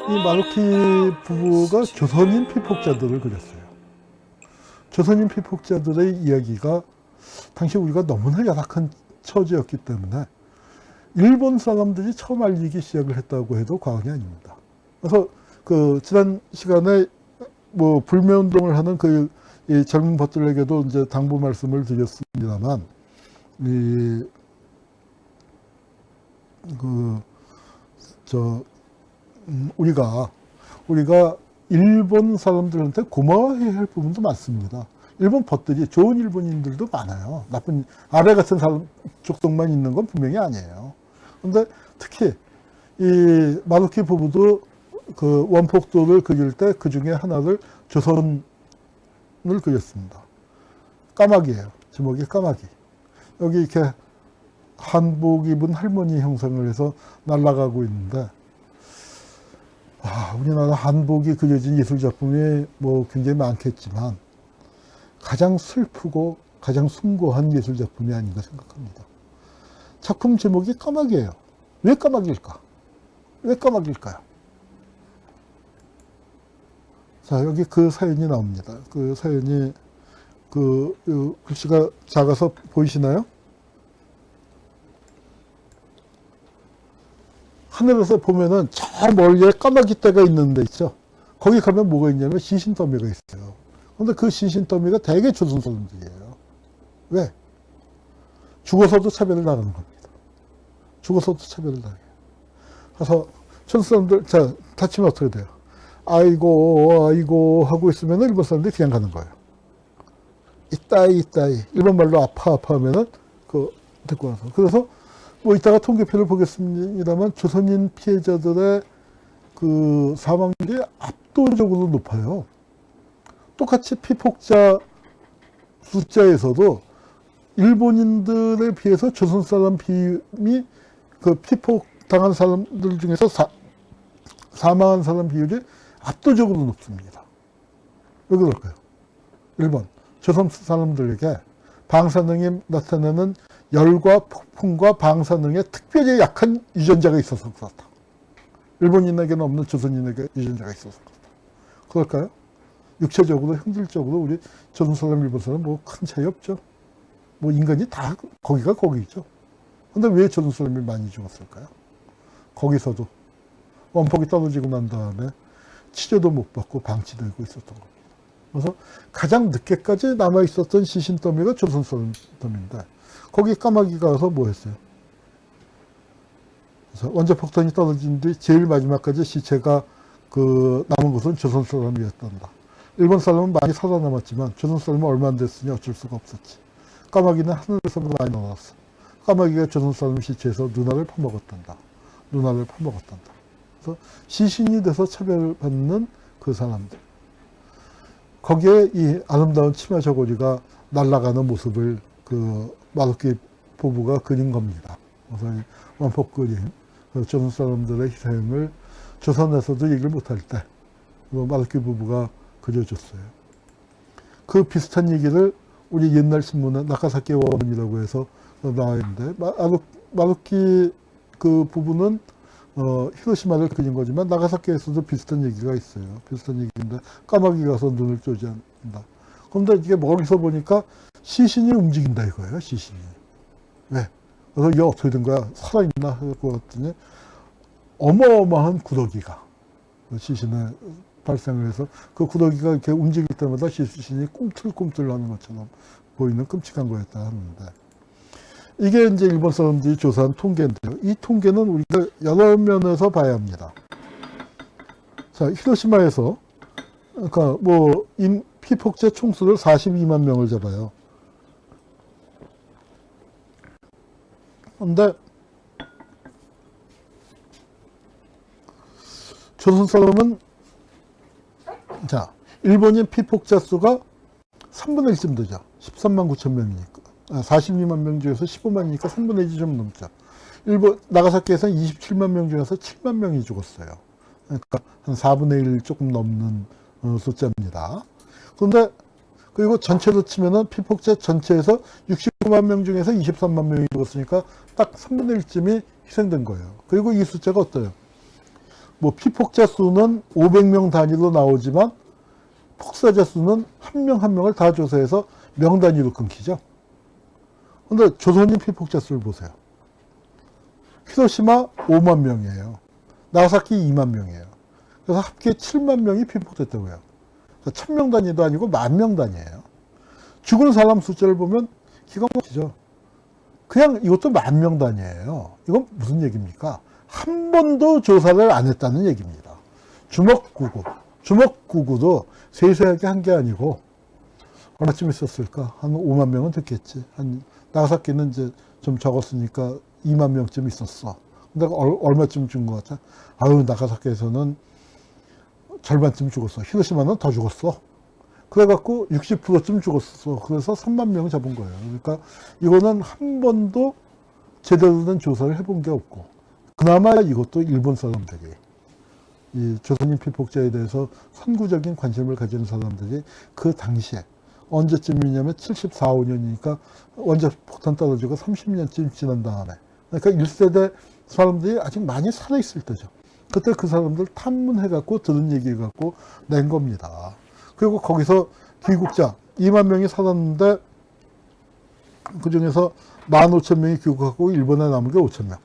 이 마루키 부부가 조선인 피폭자들을 그렸어요. 조선인 피폭자들의 이야기가 당시 우리가 너무나 열악한 처지였기 때문에 일본 사람들이 처음 알리기 시작을 했다고 해도 과언이 아닙니다. 그래서 그 지난 시간에 뭐 불매운동을 하는 이 젊은 벗들에게도 이제 당부 말씀을 드렸습니다만, 우리가 일본 사람들한테 고마워해야 할 부분도 많습니다. 일본 벗들이 좋은 일본인들도 많아요. 나쁜 아래 같은 사람 족속만 있는 건 분명히 아니에요. 근데 특히 이 마루키 부부도 그 원폭도를 그릴 때 그 중에 하나를 조선을 그렸습니다. 까마귀예요. 제목이 까마귀. 여기 이렇게 한복 입은 할머니 형상을 해서 날아가고 있는데, 우리나라 한복이 그려진 예술 작품이 뭐 굉장히 많겠지만 가장 슬프고 가장 숭고한 예술 작품이 아닌가 생각합니다. 작품 제목이 까마귀예요. 왜 까마귀일까? 왜 까마귀일까요? 자, 여기 그 사연이 나옵니다. 그 사연이 글씨가 작아서 보이시나요? 하늘에서 보면은 저 멀리에 까마귀 떼가 있는 데 있죠. 거기 가면 뭐가 있냐면 시신더미가 있어요. 근데 그 시신더미가 대개 조선 사람들이에요. 왜? 죽어서도 차별을 당하는 겁니다. 죽어서도 차별을 당해요. 그래서 조선 사람들, 자, 다치면 어떻게 돼요? 아이고 하고 있으면 일본 사람들이 그냥 가는 거예요. 이따이 일본 말로 아파 하면은 데리고 와서. 그래서 뭐 이따가 통계표를 보겠습니다만 조선인 피해자들의 그 사망률이 압도적으로 높아요. 똑같이 피폭자 숫자에서도 일본인들에 비해서 조선 사람 비율이 그 피폭 당한 사람들 중에서 사망한 사람 비율이 압도적으로 높습니다. 왜 그럴까요? 1번, 조선 사람들에게 방사능이 나타내는 열과 폭풍과 방사능에 특별히 약한 유전자가 있어서 그렇다. 일본인에게는 없는 조선인에게 유전자가 있어서 그렇다. 그럴까요? 육체적으로, 형질적으로 우리 조선 사람, 일본 사람 뭐 큰 차이 없죠. 뭐 인간이 다 거기가 거기죠. 근데 왜 조선 사람이 많이 죽었을까요? 거기서도 원폭이 떨어지고 난 다음에 치료도 못 받고 방치되고 있었던 겁니다. 그래서 가장 늦게까지 남아있었던 시신더미가 조선 사람인데 거기 까마귀가 와서 뭐 했어요? 그래서 원자폭탄이 떨어진 뒤 제일 마지막까지 시체가 남은 곳은 조선 사람이었단다. 일본 사람은 많이 살아남았지만 조선 사람은 얼마 안 됐으니 어쩔 수가 없었지. 까마귀는 하늘에서 많이 나왔어. 까마귀가 조선 사람 시체에서 누나를 퍼먹었단다. 그래서 시신이 돼서 차별받는 그 사람들. 거기에 이 아름다운 치마 저고리가 날아가는 모습을 마루키 부부가 그린 겁니다. 그래서 원폭 그림, 조선 사람들의 희생을 조선에서도 얘기를 못할 때 마루키 부부가 그려줬어요. 그 비슷한 얘기를 우리 옛날 신문에 나카사키 원이라고 해서 나와 있는데, 마루키 그 부부는 히로시마를 그린 거지만 나가사키에서도 비슷한 얘기가 있어요. 비슷한 얘기인데 까마귀 가서 눈을 쪼지 않는다. 그런데 이게 멀리서 보니까 시신이 움직인다 이거예요. 시신이. 왜? 그래서 이게 어떻게 된 거야? 살아있나? 하고 봤더니 어마어마한 구더기가 시신에 발생을 해서 그 구더기가 이렇게 움직일 때마다 시신이 꿈틀꿈틀 하는 것처럼 보이는 끔찍한 거였다 하는데, 이게 이제 일본 사람들이 조사한 통계인데요. 이 통계는 우리가 여러 면에서 봐야 합니다. 자, 히로시마에서, 그러니까 피폭제 총수를 42만 명을 잡아요. 근데, 조선 사람은, 자, 일본인 피폭자 수가 3분의 1쯤 되죠. 13만 9천 명이니까. 42만 명 중에서 15만이니까 3분의 1이 좀 넘죠. 나가사키에서는 27만 명 중에서 7만 명이 죽었어요. 그러니까 한 4분의 1 조금 넘는 숫자입니다. 그런데, 그리고 전체로 치면은 피폭제 전체에서 69만 명 중에서 23만 명이 죽었으니까 딱 3분의 1쯤이 희생된 거예요. 그리고 이 숫자가 어때요? 뭐 피폭자 수는 500명 단위로 나오지만 폭사자 수는 한 명 한 명을 다 조사해서 명 단위로 끊기죠. 근데 조선인 피폭자 수를 보세요. 히로시마 5만 명이에요. 나가사키 2만 명이에요. 그래서 합계 7만 명이 피폭됐다고요. 1000명 단위도 아니고 10,000명 단위예요. 죽은 사람 숫자를 보면 기가 막히죠. 그냥 이것도 10,000명 단위예요. 이건 무슨 얘기입니까? 한 번도 조사를 안 했다는 얘기입니다. 주먹구구도 세세하게 한 게 아니고 얼마쯤 있었을까? 한 5만 명은 됐겠지. 나가사키는 이제 좀 적었으니까 2만 명쯤 있었어. 근데 얼마쯤 준 것 같아? 아유, 나가사키에서는 절반쯤 죽었어. 히로시마는 더 죽었어. 그래갖고 60%쯤 죽었어. 그래서 3만 명 잡은 거예요. 그러니까 이거는 한 번도 제대로 된 조사를 해본 게 없고, 그나마 이것도 일본 사람들이, 이 조선인 피폭자에 대해서 선구적인 관심을 가지는 사람들이 그 당시에, 언제쯤이냐면 74, 5년이니까 원자 폭탄 떨어지고 30년쯤 지난 다음에, 그러니까 1세대 사람들이 아직 많이 살아있을 때죠. 그때 그 사람들 탐문해갖고 들은 얘기해갖고 낸 겁니다. 그리고 거기서 귀국자 2만 명이 살았는데 그 중에서 15,000명이 귀국하고 일본에 남은 게 5,000명.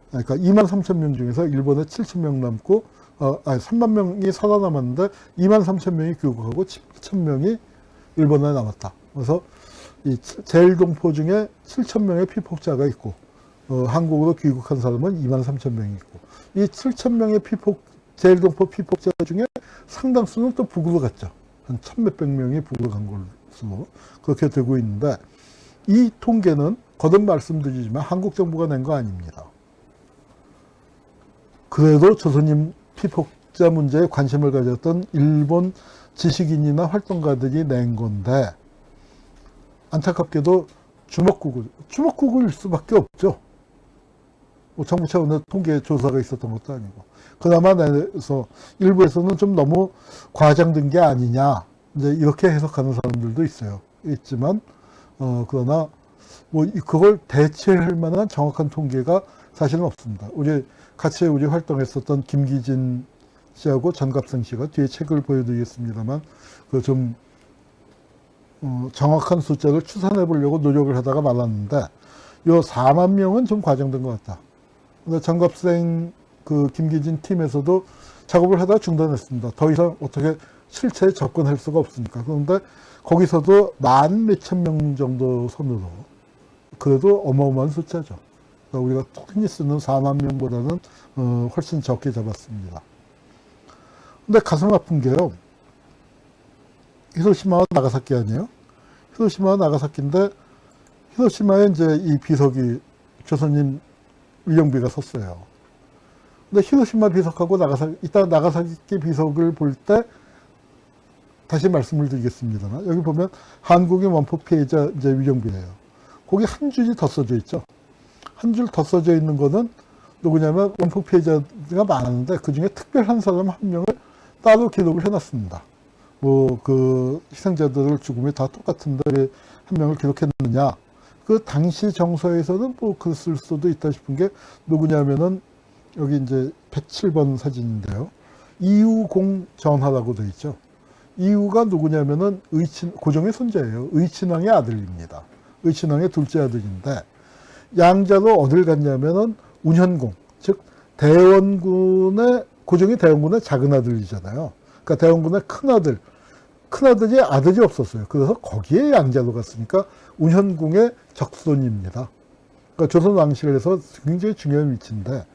그러니까 23,000명 중에서 일본에 7,000명 남고, 3만 명이 살아남았는데 23,000명이 귀국하고 7,000명이 일본에 남았다. 그래서 이 제일동포 중에 7,000명의 피폭자가 있고, 한국으로 귀국한 사람은 23,000명이 있고, 이 7,000명의 제일동포 피폭자 중에 상당수는 또 북으로 갔죠. 한 1,000몇백 명이 북으로 간 것으로 그렇게 되고 있는데, 이 통계는 거듭 말씀드리지만 한국 정부가 낸 거 아닙니다. 그래도 조선인 피폭자 문제에 관심을 가졌던 일본 지식인이나 활동가들이 낸 건데, 안타깝게도 주먹구구일 수밖에 없죠. 뭐 정부 차원의 통계 조사가 있었던 것도 아니고. 그나마 내서 일부에서는 좀 너무 과장된 게 아니냐, 이제 이렇게 해석하는 사람들도 있지만, 그러나 뭐 그걸 대체할 만한 정확한 통계가 사실은 없습니다. 같이 활동했었던 김기진 씨하고 전갑생 씨가 뒤에 책을 보여드리겠습니다만, 좀 정확한 숫자를 추산해 보려고 노력을 하다가 말았는데, 요 4만 명은 좀 과장된 것 같다. 근데 전갑생 김기진 팀에서도 작업을 하다가 중단했습니다. 더 이상 어떻게 실체에 접근할 수가 없으니까. 그런데 거기서도 10,000몇천 명 정도 선으로 그래도 어마어마한 숫자죠. 그러니까 우리가 흔히 쓰는 4만 명보다는 훨씬 적게 잡았습니다. 근데 가슴 아픈 게요, 히로시마와 나가사키 아니에요? 히로시마와 나가사키인데, 히로시마에 이제 이 비석이 조선인 위령비가 섰어요. 근데 히로시마 비석하고 이따 나가사키 비석을 볼 때 다시 말씀을 드리겠습니다만, 여기 보면 한국인 원폭 피해자 이제 위령비예요. 거기 한 줄이 더 써져 있죠. 한 줄 더 써져 있는 거는 누구냐면, 원폭 피해자가 많았는데 그 중에 특별한 사람 한 명을 따로 기록을 해놨습니다. 희생자들의 죽음이 다 똑같은데 왜 한 명을 기록했느냐. 그 당시 정서에서는 그랬을 수도 있다 싶은 게 누구냐면은, 여기 이제 107번 사진인데요. 이우공 전하라고 되어 있죠. 이우가 누구냐면은 고종의 손자예요. 의친왕의 아들입니다. 의친왕의 둘째 아들인데, 양자로 어딜 갔냐면은 운현공, 즉 고종이 대원군의 작은 아들이잖아요. 그러니까 대원군의 큰아들이 아들이 없었어요. 그래서 거기에 양자로 갔으니까 운현궁의 적손입니다. 그러니까 조선 왕실에서 굉장히 중요한 위치인데,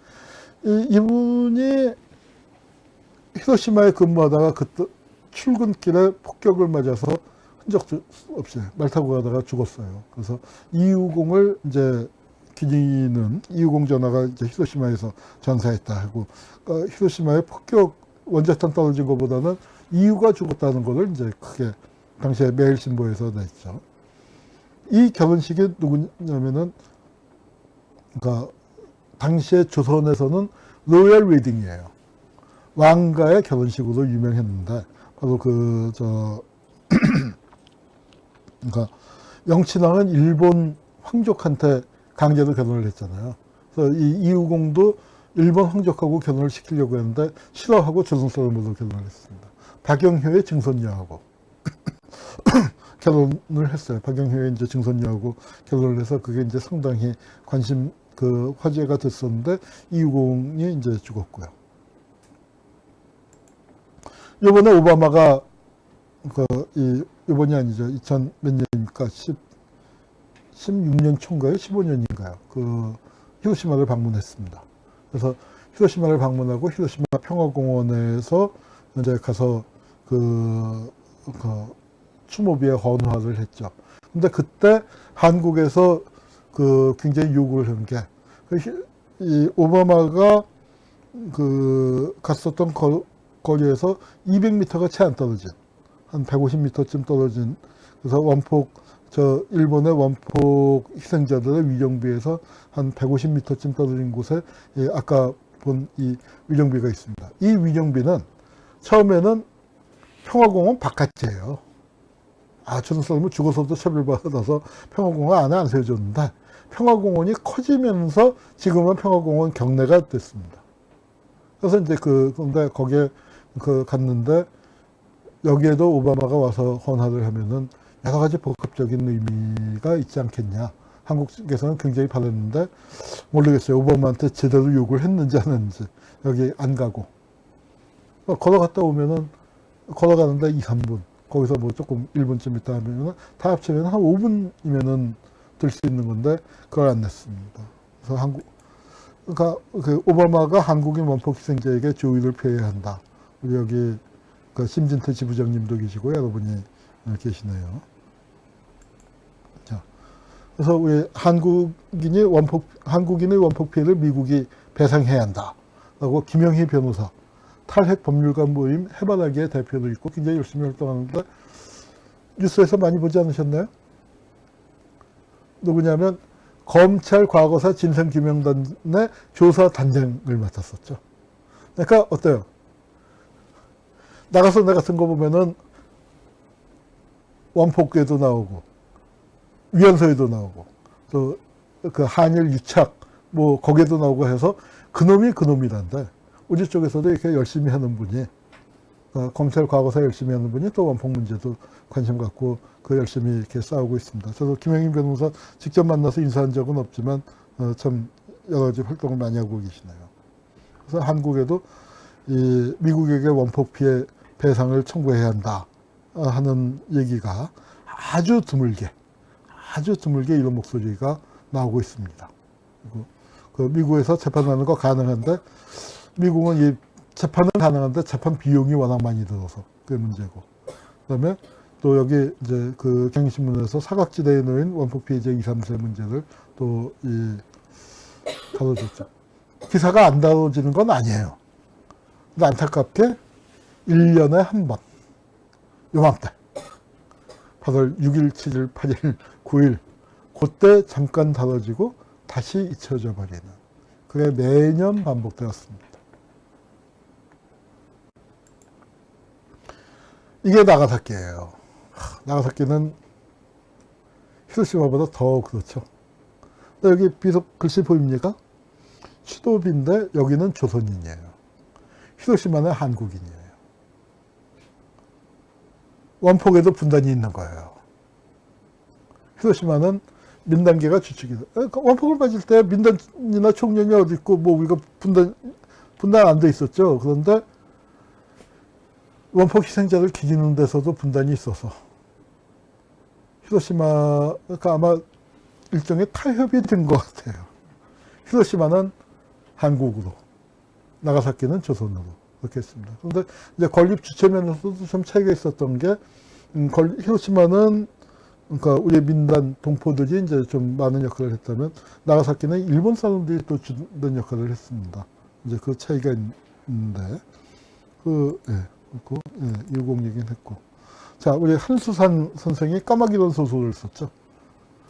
이분이 히로시마에 근무하다가 그때 출근길에 폭격을 맞아서 흔적도 없이 말 타고 가다가 죽었어요. 그래서 이우공을 이제 기리는 이우공 전하가 이제 히로시마에서 전사했다 하고, 그러니까 히로시마에 원자탄 떨어진 것보다는 이유가 죽었다는 것을 이제 크게 당시에 매일신보에서 냈죠. 이 결혼식이 누구냐면은, 그러니까 당시에 조선에서는 로얄 웨딩이에요. 왕가의 결혼식으로 유명했는데, 바로 그러니까 영친왕은 일본 황족한테 강제로 결혼을 했잖아요. 그래서 이 이우공도 일본 황족하고 결혼을 시키려고 했는데 싫어하고 조선 사람으로 결혼을 했습니다. 박영효의 증손녀하고 결혼을 했어요. 박영효의 이제 증손녀하고 결혼을 해서 그게 이제 상당히 화제가 됐었는데 이유공이 이제 죽었고요. 요번에 오바마가 요번이 아니죠. 2000 몇 년입니까? 16년 초인가요? 15년인가요? 히로시마를 방문했습니다. 그래서 히로시마를 방문하고 히로시마 평화공원에서 이제 가서 추모비에 헌화를 했죠. 근데 그때 한국에서 굉장히 요구를 한 게, 이 오바마가 갔었던 거리에서 200m가 채 안 떨어진, 한 150m쯤 떨어진, 그래서 일본의 원폭 희생자들의 위령비에서 한 150m쯤 떨어진 곳에 아까 본 이 위령비가 있습니다. 이 위령비는 처음에는 평화공원 바깥이에요. 조선 사람은 죽어서도 처벌받아서 평화공원 안에 안 세워줬는데 평화공원이 커지면서 지금은 평화공원 경내가 됐습니다. 그래서 이제 근데 거기에 갔는데 여기에도 오바마가 와서 헌화를 하면은 여러 가지 복합적인 의미가 있지 않겠냐. 한국에서는 굉장히 바랐는데 모르겠어요. 오바마한테 제대로 요구를 했는지 안 했는지. 여기 안 가고. 걸어갔다 오면은 걸어가는데 2, 3분. 거기서 뭐 조금 1분쯤 있다 하면은 다 합치면 한 5분이면은 들 수 있는 건데 그걸 안 냈습니다. 그래서 그러니까 오바마가 한국인 원폭 희생자에게 조의를 표해야 한다. 우리 여기 심진태 지부장님도 계시고 여러분이 계시네요. 자, 그래서 우리 한국인의 원폭 피해를 미국이 배상해야 한다라고 김영희 변호사, 탈핵 법률가 모임 해바라기의 대표도 있고 굉장히 열심히 활동하는데 뉴스에서 많이 보지 않으셨나요? 누구냐면 검찰 과거사 진상규명단의 조사단장을 맡았었죠. 그러니까 어때요? 나가서 내 같은 거 보면은 원폭괴도 나오고 위헌서에도 나오고 또 한일 유착 뭐 거기에도 나오고 해서 그놈이란데 우리 쪽에서도 이렇게 열심히 하는 분이 검찰 과거사 열심히 하는 분이 또 원폭 문제도 관심 갖고 열심히 이렇게 싸우고 있습니다. 저도 김영인 변호사 직접 만나서 인사한 적은 없지만 참 여러 가지 활동을 많이 하고 계시네요. 그래서 한국에도 이 미국에게 원폭 피해 배상을 청구해야 한다 하는 얘기가 아주 드물게 이런 목소리가 나오고 있습니다. 그리고 미국에서 재판하는 거 가능한데 미국은 이 재판은 가능한데 재판 비용이 워낙 많이 들어서 그게 문제고. 그다음에 또 여기 이제 경향신문에서 사각지대에 놓인 원폭 피해자 2, 3세 문제를 또 다뤄줬죠. 기사가 안 다뤄지는 건 아니에요. 근데 안타깝게 1년에 한 번, 요맘때 8월 6일, 7일, 8일, 9일 그때 잠깐 다뤄지고 다시 잊혀져 버리는 그게 매년 반복되었습니다. 이게 나가사키예요. 나가사키는 히로시마보다 더 그렇죠. 여기 비록 글씨 보입니까? 수도비인데 여기는 조선인이에요. 히로시마는 한국인이에요. 원폭에도 분단이 있는 거예요. 히로시마는 민단계가 주축이다. 원폭을 맞을 때 민단이나 총련이 어디 있고 뭐 우리가 분단 안 돼 있었죠. 그런데 원폭 희생자를 기리는 데서도 분단이 있어서 히로시마가 아마 일종의 타협이 된 것 같아요. 히로시마는 한국으로, 나가사키는 조선으로 그렇게 했습니다. 그런데 이제 건립 주체면에서도 좀 차이가 있었던 게 히로시마는 그러니까 우리 민단 동포들이 이제 좀 많은 역할을 했다면 나가사키는 일본 사람들이 또 주는 역할을 했습니다. 이제 그 차이가 있는데 일공 얘기는 했고. 자, 우리 한수산 선생이 까마귀론 소설을 썼죠.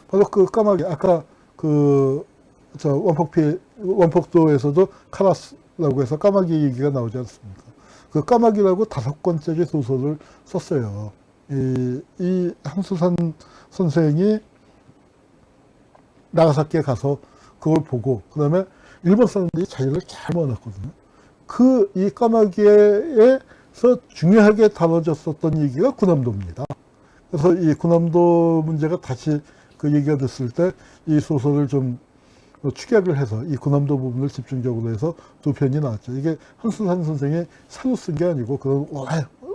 바로 까마귀, 아까 원폭도에서도 카라스라고 해서 까마귀 얘기가 나오지 않습니까? 까마귀라고 5권짜리 소설을 썼어요. 이 한수산 선생이 나가사키에 가서 그걸 보고, 그 다음에 일본 사람들이 자기를 잘 모아놨거든요. 이 까마귀에서 중요하게 다뤄졌었던 얘기가 군함도입니다. 그래서 이 군함도 문제가 다시 그 얘기가 됐을 때 이 소설을 좀 축약을 해서 이 군함도 부분을 집중적으로 해서 두 편이 나왔죠. 이게 한순산 선생이 새로 쓴 게 아니고 그런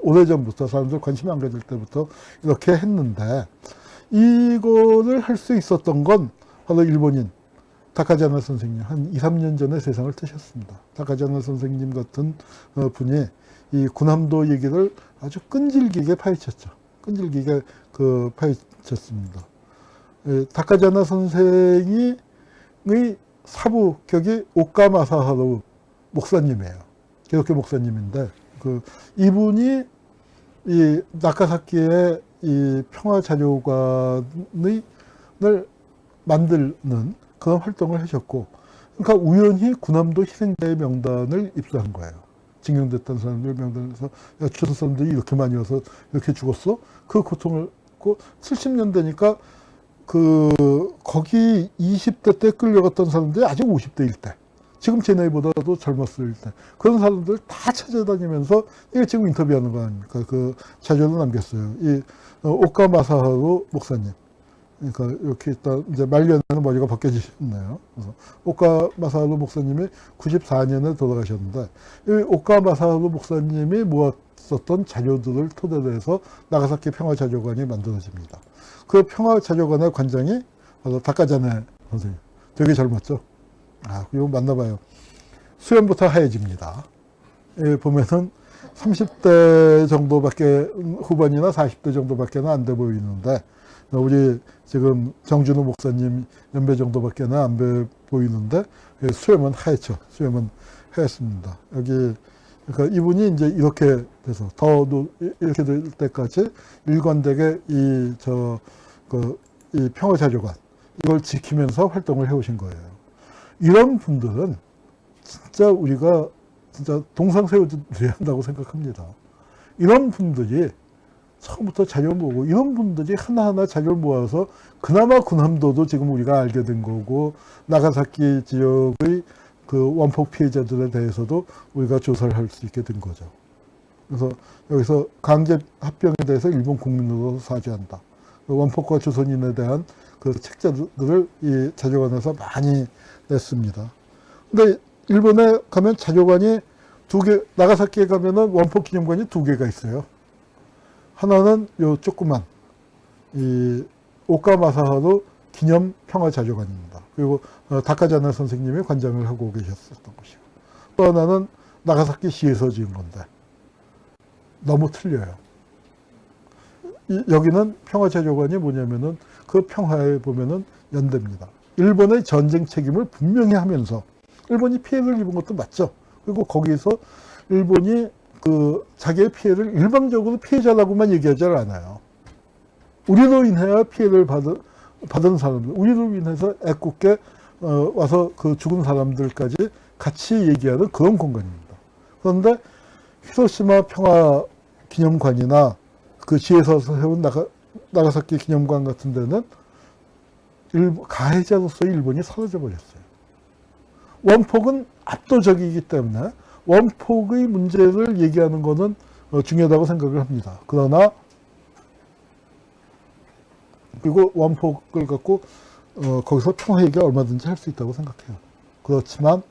오래전부터 사람들 관심 안 가질 때부터 이렇게 했는데, 이거를 할 수 있었던 건 바로 일본인 다카자나 선생님, 한 2, 3년 전에 세상을 뜨셨습니다. 다카자나 선생님 같은 분이 이 군함도 얘기를 아주 끈질기게 파헤쳤죠. 끈질기게 파헤쳤습니다. 다카자나 선생의 사부격이 오카 마사하루 목사님이에요. 기독교 목사님인데, 이분이 이 나카사키의 이 평화자료관을 만드는 그런 활동을 하셨고, 그러니까 우연히 군함도 희생자의 명단을 입수한 거예요. 징용됐던 사람들 명단에서, 야, 조선 사람들이 이렇게 많이 와서 이렇게 죽었어? 그 고통을, 70년대니까 거기 20대 때 끌려갔던 사람들이 아직 50대일 때, 지금 제 나이보다도 젊었을 때, 그런 사람들 다 찾아다니면서, 이게 지금 인터뷰하는 거 아닙니까? 그 자료도 남겼어요. 이 오카 마사하루 목사님. 그러니까 이렇게 일단 이제 말년에는 머리가 벗겨지셨네요. 그래서 오카 마사하루 목사님이 94년에 돌아가셨는데, 이 오카 마사하루 목사님이 모았었던 자료들을 토대로 해서 나가사키 평화자료관이 만들어집니다. 그 평화자료관의 관장이 바로 다카자네 선생님. 되게 젊었죠? 이거 만나봐요. 수염부터 하얘집니다. 보면은 30대 정도밖에, 후반이나 40대 정도밖에 안 돼 보이는데, 우리 지금 정준호 목사님 연배 정도밖에 안 돼 보이는데, 수염은 하얗죠. 수염은 하얗습니다. 그러니까 이분이 이제 이렇게 돼서, 이렇게 될 때까지 일관되게 이 평화자료관, 이걸 지키면서 활동을 해오신 거예요. 이런 분들은 진짜 우리가 진짜 동상 세워줘야 한다고 생각합니다. 이런 분들이 처음부터 자료 모으고, 이런 분들이 하나하나 자료를 모아서 그나마 군함도도 지금 우리가 알게 된 거고, 나가사키 지역의 원폭 피해자들에 대해서도 우리가 조사를 할 수 있게 된 거죠. 그래서 여기서 강제 합병에 대해서 일본 국민으로서 사죄한다. 원폭과 조선인에 대한 책자들을 이 자료관에서 많이 냈습니다. 근데 일본에 가면 자료관이 나가사키에 가면은 원폭 기념관이 2개가 있어요. 하나는 요 조그만 이 오카 마사하루 기념 평화자료관입니다. 그리고 다카자나 선생님이 관장을 하고 계셨었던 것이고, 또 하나는 나가사키 시에서 지은 건데 너무 틀려요. 여기는 평화자료관이 뭐냐면은 그 평화에 보면은 연대입니다. 일본의 전쟁 책임을 분명히 하면서, 일본이 피해를 입은 것도 맞죠. 그리고 거기서 일본이 자기의 피해를 일방적으로 피해자라고만 얘기하지 않아요. 우리로 인해 피해를 받은 사람들, 우리로 인해서 애꿎게 와서 죽은 사람들까지 같이 얘기하는 그런 공간입니다. 그런데 히로시마 평화 기념관이나 지에서 세운 나가사키 기념관 같은 데는 가해자로서의 일본이 사라져 버렸어요. 원폭은 압도적이기 때문에 원폭의 문제를 얘기하는 것은 중요하다고 생각을 합니다. 그러나 그리고 원폭을 갖고 거기서 평화 얘기가 얼마든지 할 수 있다고 생각해요. 그렇지만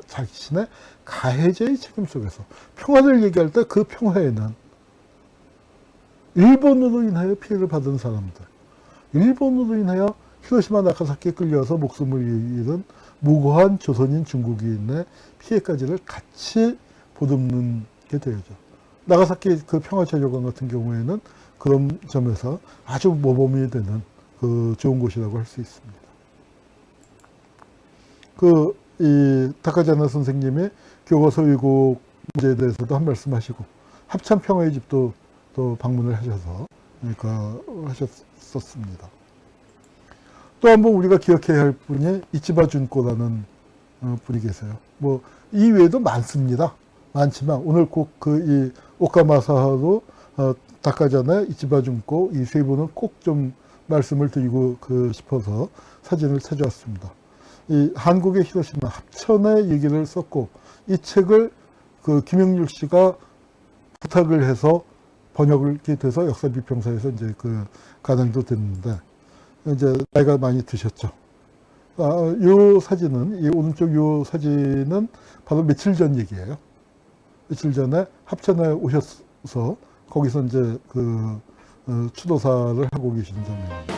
자신의 가해자의 책임 속에서 평화를 얘기할 때 그 평화에는 일본으로 인하여 피해를 받은 사람들, 일본으로 인하여 히로시마 나가사키에 끌려와서 목숨을 잃은 무고한 조선인 중국인의 피해까지를 같이 보듬는 게 되죠. 나가사키 평화자료관 같은 경우에는 그런 점에서 아주 모범이 되는 좋은 곳이라고 할 수 있습니다. 이 다카자나 선생님이 교과서 왜곡 문제에 대해서도 한 말씀 하시고, 합참 평화의 집도 또 방문을 하셔서 하셨었습니다. 또 한 번 우리가 기억해야 할 분이 이치바 준코라는 분이 계세요. 이 외에도 많습니다. 많지만 오늘 꼭 이 오카마사하루, 다카자나, 이치바 준코 이 세 분은 꼭 좀 말씀을 드리고 싶어서 사진을 찾아왔습니다. 이 한국의 히로시마 합천의 얘기를 썼고, 이 책을 그 김영률 씨가 부탁을 해서 번역을 이렇게 돼서 역사 비평사에서 이제 그 가능도 됐는데, 이제 나이가 많이 드셨죠. 요 사진은, 이 오른쪽 요 사진은 바로 며칠 전 얘기예요. 며칠 전에 합천에 오셔서 거기서 이제 그 추도사를 하고 계신 장면입니다.